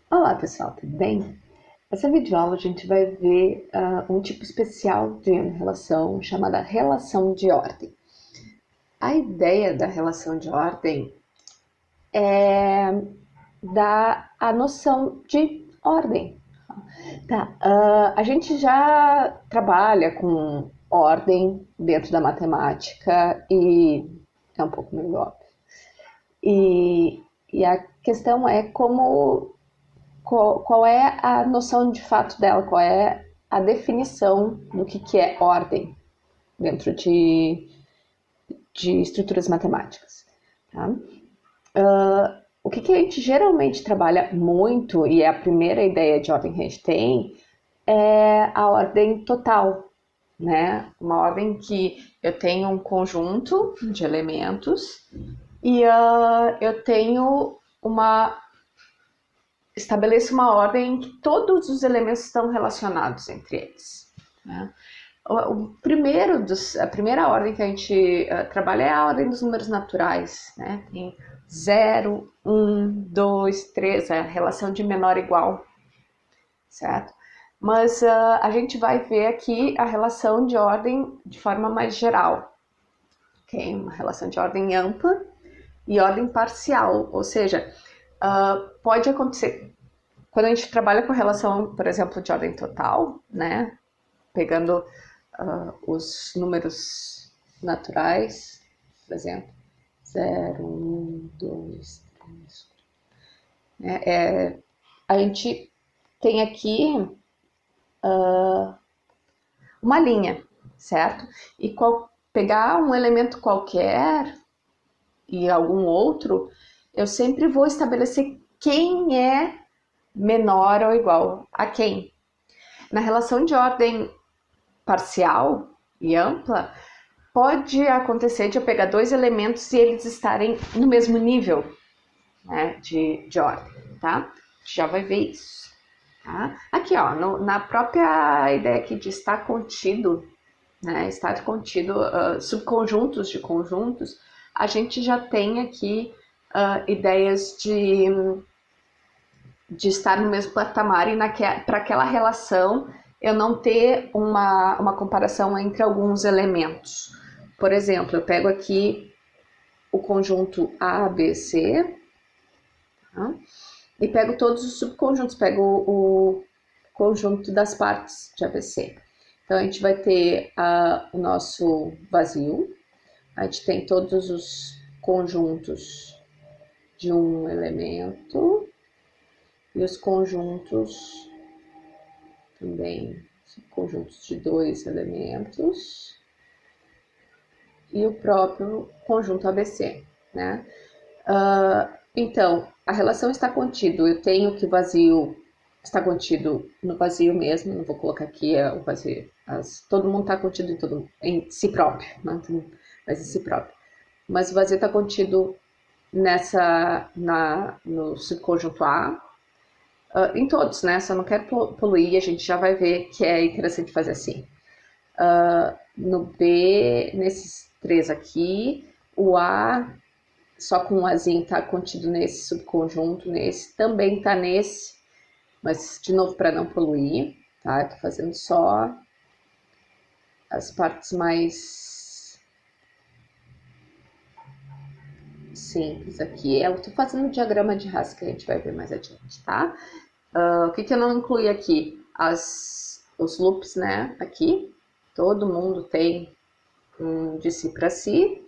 Olá pessoal, tudo bem? Nessa videoaula a gente vai ver um tipo especial de relação chamada relação de ordem. A ideia da relação de ordem é dar a noção de ordem. Tá, a gente já trabalha com ordem dentro da matemática e é um pouco meio óbvio. E a questão é qual é a noção de fato dela, qual é a definição do que é ordem dentro de estruturas matemáticas. Tá? O que a gente geralmente trabalha muito, e é a primeira ideia de ordem que a gente tem, é a ordem total. Né? Uma ordem que eu tenho um conjunto de elementos e eu tenho uma estabeleço uma ordem em que todos os elementos estão relacionados entre eles. Né? A primeira ordem que a gente trabalha é a ordem dos números naturais. Né? Tem 0, 1, 2, 3, a relação de menor igual, certo? Mas a gente vai ver aqui a relação de ordem de forma mais geral. Okay? Uma relação de ordem ampla e ordem parcial, ou seja, pode acontecer quando a gente trabalha com relação, por exemplo, de ordem total, né? Pegando os números naturais, por exemplo, 0, 1, 2, 3. A gente tem aqui uma linha, certo? E pegar um elemento qualquer e algum outro, eu sempre vou estabelecer quem é menor ou igual a quem. Na relação de ordem parcial e ampla, pode acontecer de eu pegar dois elementos e eles estarem no mesmo nível, né, de ordem, tá? Já vai ver isso. Tá? Aqui, ó, na própria ideia aqui de estar contido, né, estar contido, subconjuntos de conjuntos, a gente já tem aqui ideias de estar no mesmo patamar e para aquela relação eu não ter uma comparação entre alguns elementos. Por exemplo, eu pego aqui o conjunto A, B, C, tá? E pego todos os subconjuntos, pego o conjunto das partes de ABC. Então a gente vai ter o nosso vazio, a gente tem todos os conjuntos de um elemento e os conjuntos também, conjuntos de dois elementos e o próprio conjunto ABC, né? Então, a relação está contido, eu tenho que o vazio está contido no vazio mesmo, não vou colocar aqui o vazio, todo mundo está contido em si próprio, né? Mas em si próprio. Mas o vazio está contido no subconjunto A, em todos, né? Só não quero poluir, a gente já vai ver que é interessante fazer assim. No B, nesses três aqui, o A, só com um Azinho está contido nesse subconjunto, nesse, também está nesse, mas de novo para não poluir, tá? Eu tô fazendo só as partes mais simples aqui. Eu tô fazendo o diagrama de Haskell que a gente vai ver mais adiante, tá? O que eu não incluí aqui? Os loops, né? Aqui, todo mundo tem um de si para si,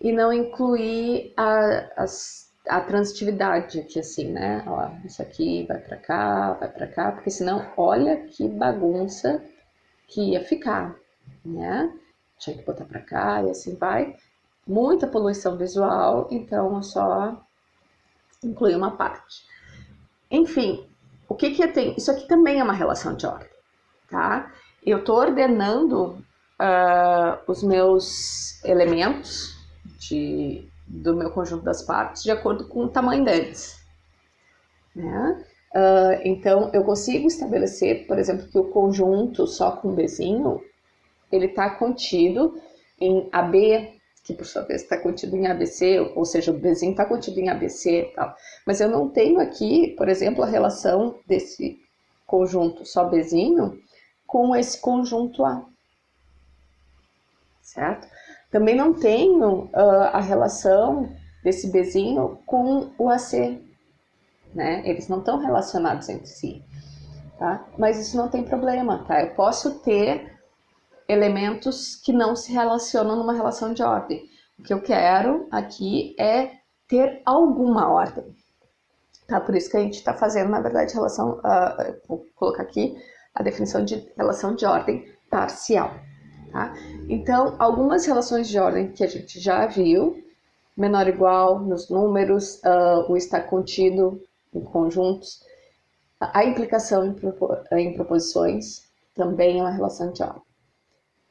e não incluir a transitividade aqui, assim, né? Ó, isso aqui vai para cá, porque senão, olha que bagunça que ia ficar, né? Tinha que botar para cá e assim vai. Muita poluição visual, então eu só incluí uma parte. Enfim, o que eu tenho? Isso aqui também é uma relação de ordem, tá? Eu estou ordenando os meus elementos do meu conjunto das partes de acordo com o tamanho deles. Né? Então, eu consigo estabelecer, por exemplo, que o conjunto só com Bzinho, ele está contido em AB, que por sua vez está contido em ABC, ou seja, o Bzinho está contido em ABC e tal. Mas eu não tenho aqui, por exemplo, a relação desse conjunto só Bzinho com esse conjunto A, certo? Também não tenho a relação desse Bzinho com o AC, né? Eles não estão relacionados entre si, tá? Mas isso não tem problema, tá? Eu posso ter elementos que não se relacionam numa relação de ordem. O que eu quero aqui é ter alguma ordem, tá? Por isso que a gente está fazendo, na verdade, relação, vou colocar aqui a definição de relação de ordem parcial, tá? Então, algumas relações de ordem que a gente já viu, menor ou igual nos números, o estar contido em conjuntos, a implicação em proposições também é uma relação de ordem.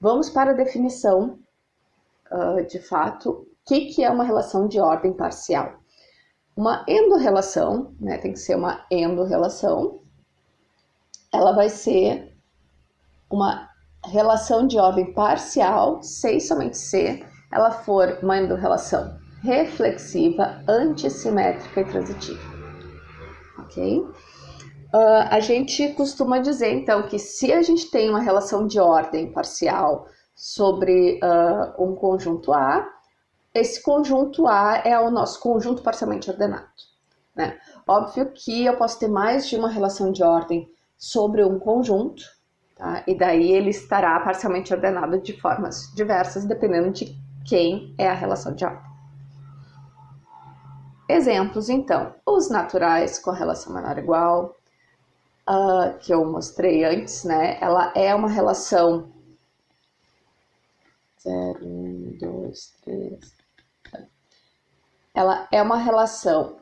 Vamos para a definição, de fato, o que é uma relação de ordem parcial. Uma endorrelação, né, tem que ser uma endorrelação, ela vai ser uma relação de ordem parcial, se e somente se ela for uma endorrelação reflexiva, antissimétrica e transitiva. Ok? A gente costuma dizer, então, que se a gente tem uma relação de ordem parcial sobre um conjunto A, esse conjunto A é o nosso conjunto parcialmente ordenado, né? Óbvio que eu posso ter mais de uma relação de ordem sobre um conjunto, tá? E daí ele estará parcialmente ordenado de formas diversas, dependendo de quem é a relação de ordem. Exemplos, então, os naturais com relação menor ou igual, que eu mostrei antes, né? Ela é uma relação 0, 1, 2, 3. Ela é uma relação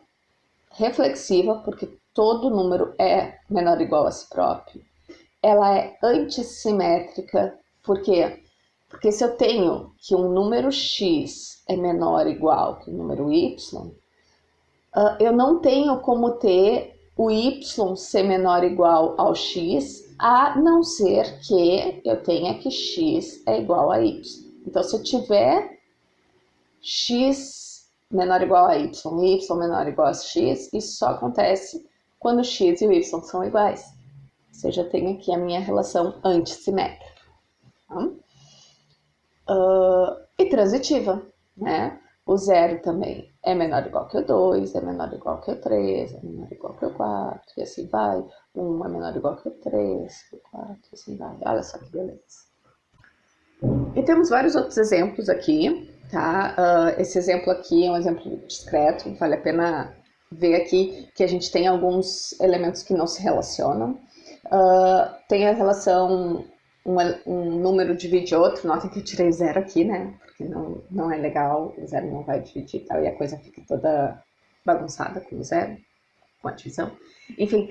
reflexiva, porque todo número é menor ou igual a si próprio. Ela é antissimétrica, por quê? Porque se eu tenho que um número x é menor ou igual que o número y, eu não tenho como ter o y ser menor ou igual ao x, a não ser que eu tenha que x é igual a y. Então, se eu tiver x menor ou igual a y, y menor ou igual a x, isso só acontece quando x e o y são iguais. Ou seja, eu tenho aqui a minha relação antissimétrica. Tá? E transitiva, né? O 0 também é menor ou igual que o 2, é menor ou igual que o 3, é menor ou igual que o 4, e assim vai. 1 é menor ou igual que o 3, o 4, e assim vai. Olha só que beleza. E temos vários outros exemplos aqui, tá? Esse exemplo aqui é um exemplo discreto, vale a pena ver aqui que a gente tem alguns elementos que não se relacionam. Tem a relação, um número divide outro, notem que eu tirei 0 aqui, né? Porque não é legal, o 0 não vai dividir e tal, e a coisa fica toda bagunçada com o 0, com a divisão. Enfim,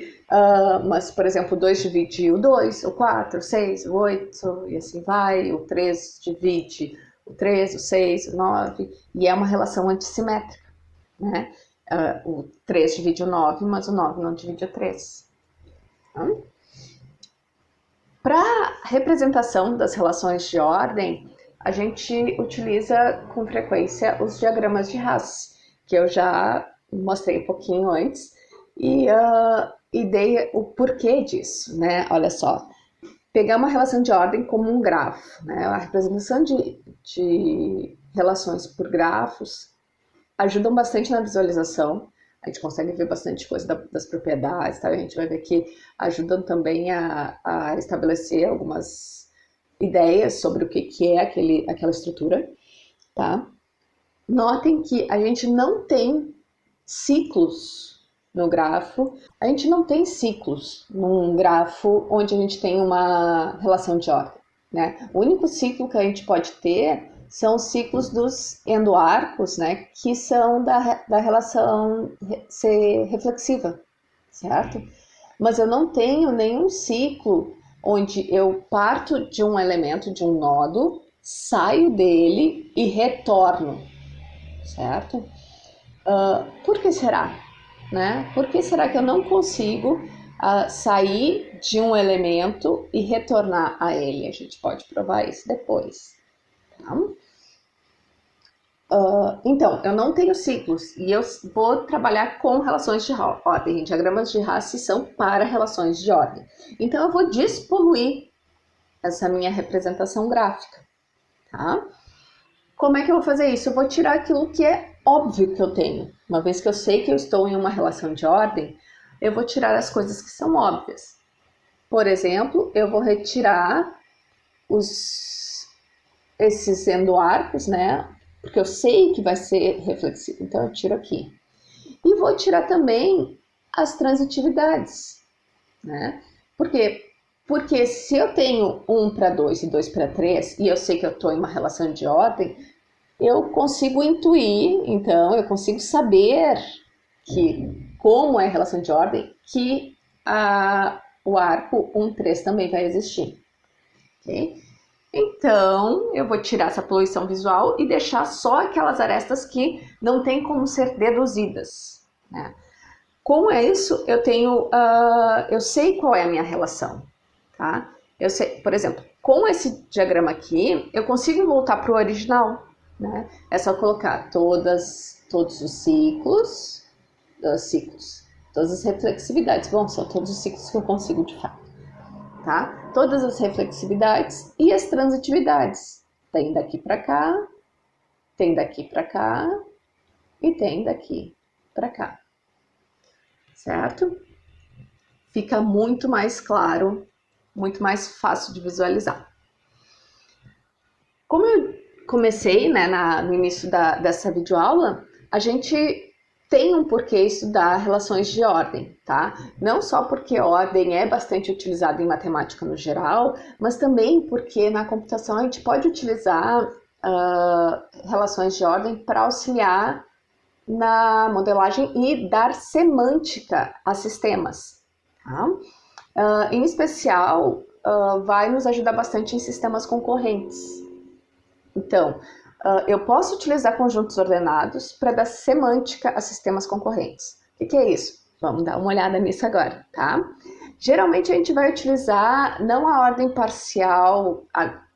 mas, por exemplo, o 2 divide o 2, o 4, o 6, o 8, e assim vai. O 3 divide o 3, o 6, o 9, e é uma relação antissimétrica, né? O 3 divide o 9, mas o 9 não divide o 3. Para representação das relações de ordem, a gente utiliza com frequência os diagramas de Hasse, que eu já mostrei um pouquinho antes, e dei o porquê disso, né? Olha só, pegar uma relação de ordem como um grafo, né? A representação de relações por grafos ajudam bastante na visualização. A gente consegue ver bastante coisa das propriedades, tá? A gente vai ver que ajudam também a estabelecer algumas ideias sobre o que é aquela estrutura, tá? Notem que a gente não tem ciclos no grafo. A gente não tem ciclos num grafo onde a gente tem uma relação de ordem, né? O único ciclo que a gente pode ter são os ciclos dos endoarcos, né? Que são da relação ser reflexiva, certo? Mas eu não tenho nenhum ciclo onde eu parto de um elemento, de um nodo, saio dele e retorno, certo? Por que será? Né? Por que será que eu não consigo sair de um elemento e retornar a ele? A gente pode provar isso depois. Tá? Então, eu não tenho ciclos e eu vou trabalhar com relações de ordem. Diagramas de Hasse são para relações de ordem. Então, eu vou despoluir essa minha representação gráfica, tá? Como é que eu vou fazer isso? Eu vou tirar aquilo que é óbvio que eu tenho. Uma vez que eu sei que eu estou em uma relação de ordem, eu vou tirar as coisas que são óbvias. Por exemplo, eu vou retirar esses endoarcos, né? Porque eu sei que vai ser reflexivo, então eu tiro aqui. E vou tirar também as transitividades, né? Por quê? Porque se eu tenho 1 para 2 e 2 para 3 e eu sei que eu estou em uma relação de ordem, eu consigo intuir, então, eu consigo saber que, como é a relação de ordem, que o arco 1, 3 também vai existir. Okay? Então, eu vou tirar essa poluição visual e deixar só aquelas arestas que não tem como ser deduzidas. Né? Com isso, eu sei qual é a minha relação. Tá? Eu sei, por exemplo, com esse diagrama aqui, eu consigo voltar para o original. Né? É só colocar todos os ciclos, todas as reflexividades. Bom, são todos os ciclos que eu consigo de fato. Tá? Todas as reflexividades e as transitividades. Tem daqui para cá, tem daqui para cá e tem daqui para cá. Certo? Fica muito mais claro, muito mais fácil de visualizar. Como eu comecei, né, no início dessa videoaula, a gente tem um porquê estudar relações de ordem, tá? Não só porque ordem é bastante utilizada em matemática no geral, mas também porque na computação a gente pode utilizar relações de ordem para auxiliar na modelagem e dar semântica a sistemas, tá? Em especial, vai nos ajudar bastante em sistemas concorrentes. Então, eu posso utilizar conjuntos ordenados para dar semântica a sistemas concorrentes. O que é isso? Vamos dar uma olhada nisso agora, tá? Geralmente a gente vai utilizar não a ordem parcial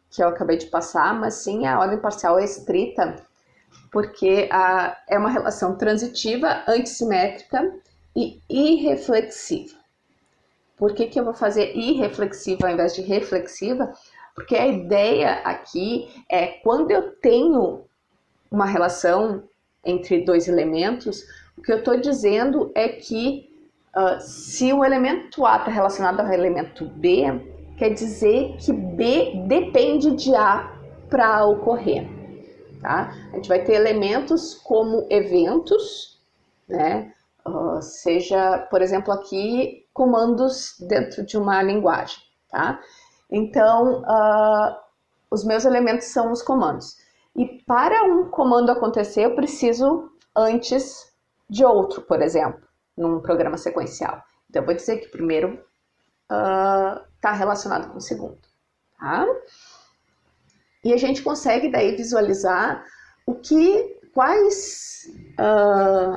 que eu acabei de passar, mas sim a ordem parcial estrita, porque é uma relação transitiva, antissimétrica e irreflexiva. Por que eu vou fazer irreflexiva ao invés de reflexiva? Porque a ideia aqui é quando eu tenho uma relação entre dois elementos, o que eu estou dizendo é que se o elemento A está relacionado ao elemento B, quer dizer que B depende de A para ocorrer. Tá? A gente vai ter elementos como eventos, né? Seja, por exemplo, aqui, comandos dentro de uma linguagem. Tá? Então, os meus elementos são os comandos. E para um comando acontecer, eu preciso antes de outro, por exemplo, num programa sequencial. Então, eu vou dizer que o primeiro está relacionado com o segundo. Tá? E a gente consegue daí visualizar quais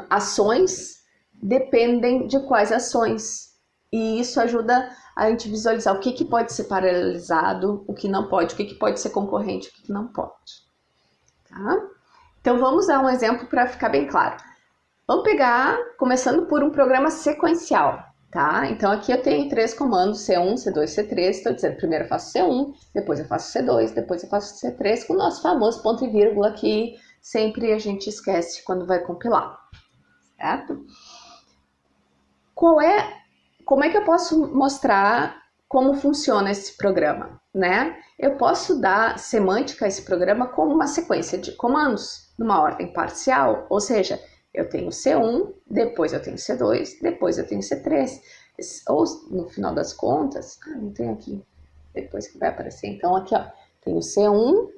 ações dependem de quais ações. E isso ajuda a gente visualizar o que pode ser paralelizado, o que não pode, o que pode ser concorrente, o que não pode. Tá? Então vamos dar um exemplo para ficar bem claro. Vamos pegar, começando por um programa sequencial. Tá? Então aqui eu tenho 3 comandos, C1, C2, C3. Estou dizendo, primeiro eu faço C1, depois eu faço C2, depois eu faço C3, com o nosso famoso ponto e vírgula que sempre a gente esquece quando vai compilar. Certo? Como é que eu posso mostrar como funciona esse programa? Né? Eu posso dar semântica a esse programa como uma sequência de comandos, numa ordem parcial, ou seja, eu tenho C1, depois eu tenho C2, depois eu tenho C3. Ou, no final das contas, não tem aqui, depois que vai aparecer. Então, aqui, ó, tenho C1,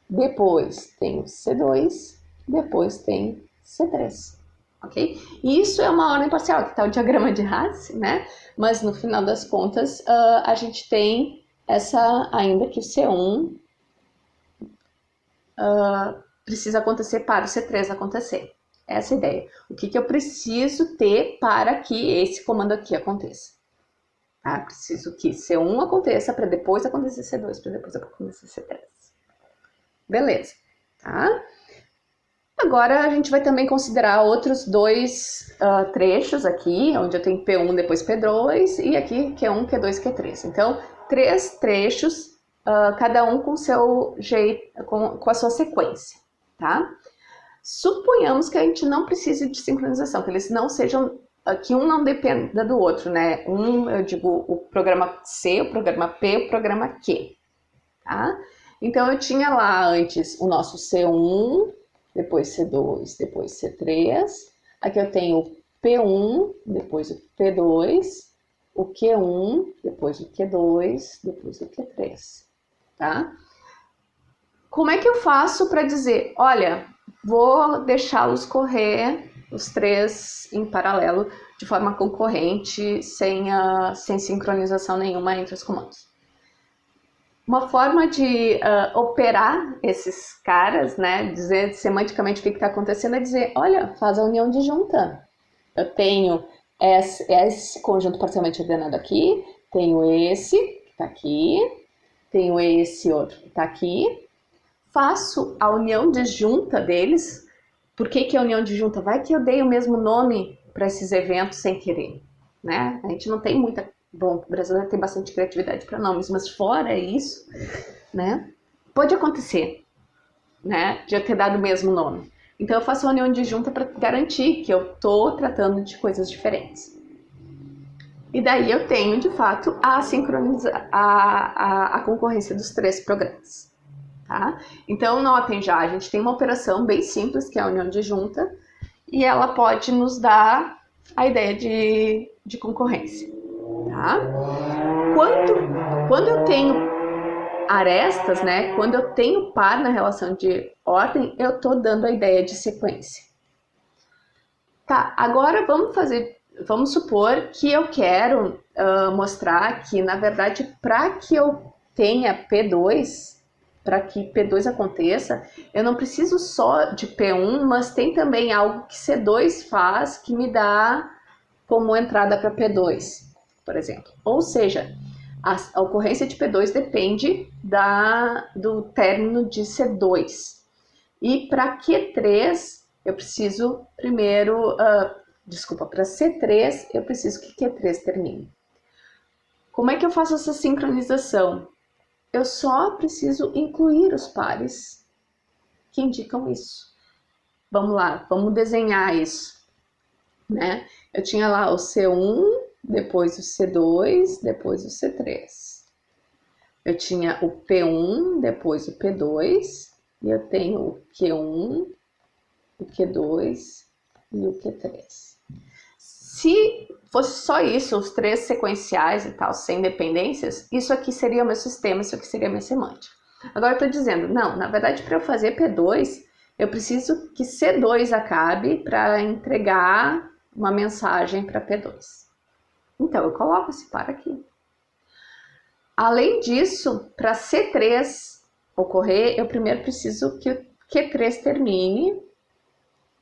depois tenho C2, depois tenho C3. Ok? E isso é uma ordem parcial, que está o diagrama de Hasse, né? Mas, no final das contas, a gente tem ainda que o C1 precisa acontecer para o C3 acontecer. Essa é a ideia. O que eu preciso ter para que esse comando aqui aconteça? Tá? Preciso que C1 aconteça para depois acontecer C2, para depois acontecer C3. Beleza. Tá? Agora a gente vai também considerar outros dois trechos aqui, onde eu tenho P1, depois P2, e aqui Q1, Q2, Q3. Então, 3 trechos, cada um com seu jeito, com a sua sequência, tá? Suponhamos que a gente não precise de sincronização, que eles não sejam, que um não dependa do outro, né? Eu digo o programa C, o programa P, o programa Q, tá? Então, eu tinha lá antes o nosso C1, depois C2, depois C3. Aqui eu tenho o P1, depois o P2, o Q1, depois o Q2, depois o Q3, tá? Como é que eu faço para dizer, olha, vou deixá-los correr, os três em paralelo, de forma concorrente, sem sincronização nenhuma entre os comandos? Uma forma de operar esses caras, né, dizer semanticamente o que está acontecendo, é dizer, olha, faz a união disjunta. Eu tenho esse conjunto parcialmente ordenado aqui, tenho esse que está aqui, tenho esse outro que está aqui, faço a união disjunta deles. Por que a união disjunta? Vai que eu dei o mesmo nome para esses eventos sem querer, né? A gente não tem muita... Bom, o brasileiro tem bastante criatividade para nomes, mas fora isso, né? Pode acontecer, né? De eu ter dado o mesmo nome. Então eu faço a união disjunta para garantir que eu estou tratando de coisas diferentes. E daí eu tenho, de fato, a concorrência dos três programas. Tá? Então, notem já, a gente tem uma operação bem simples, que é a união disjunta, e ela pode nos dar a ideia de concorrência. Tá? Quando eu tenho arestas, né? Quando eu tenho par na relação de ordem, eu estou dando a ideia de sequência. Tá, agora vamos supor que eu quero mostrar que, na verdade, para que eu tenha P2, para que P2 aconteça, eu não preciso só de P1, mas tem também algo que C2 faz que me dá como entrada para P2, por exemplo. Ou seja, a ocorrência de P2 depende do término de C2. E para Q3, eu preciso primeiro... para C3, eu preciso que Q3 termine. Como é que eu faço essa sincronização? Eu só preciso incluir os pares que indicam isso. Vamos lá, vamos desenhar isso, né? Eu tinha lá o C1, depois o C2, depois o C3. Eu tinha o P1, depois o P2, e eu tenho o Q1, o Q2 e o Q3. Se fosse só isso, os três sequenciais e tal, sem dependências, isso aqui seria o meu sistema, isso aqui seria a minha semântica. Agora eu estou dizendo, não, na verdade, para eu fazer P2, eu preciso que C2 acabe para entregar uma mensagem para P2. Então, eu coloco esse par aqui. Além disso, para C3 ocorrer, eu primeiro preciso que o Q3 termine,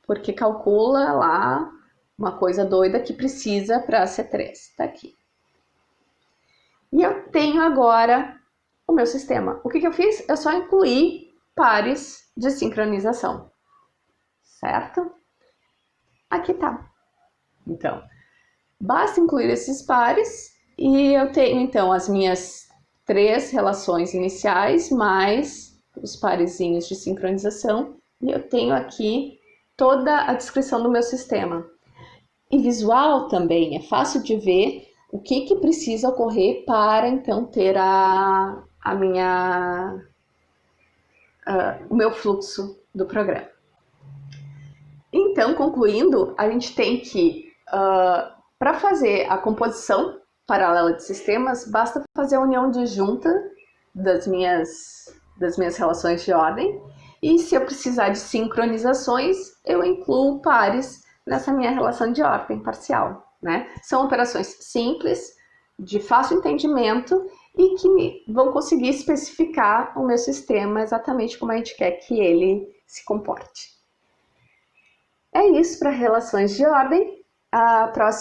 porque calcula lá uma coisa doida que precisa para C3, tá aqui. E eu tenho agora o meu sistema. O que eu fiz? Eu só incluí pares de sincronização, certo? Aqui tá. Então, basta incluir esses pares e eu tenho então as minhas três relações iniciais mais os parezinhos de sincronização e eu tenho aqui toda a descrição do meu sistema. E visual também, é fácil de ver o que precisa ocorrer para então ter o meu fluxo do programa. Então, concluindo, a gente tem que, para fazer a composição paralela de sistemas, basta fazer a união disjunta das minhas relações de ordem, e se eu precisar de sincronizações, eu incluo pares nessa minha relação de ordem parcial, né? São operações simples, de fácil entendimento e que vão conseguir especificar o meu sistema exatamente como a gente quer que ele se comporte. É isso para relações de ordem.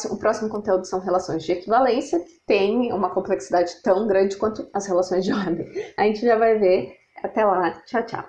O próximo conteúdo são relações de equivalência, que tem uma complexidade tão grande quanto as relações de ordem. A gente já vai ver. Até lá. Tchau, tchau.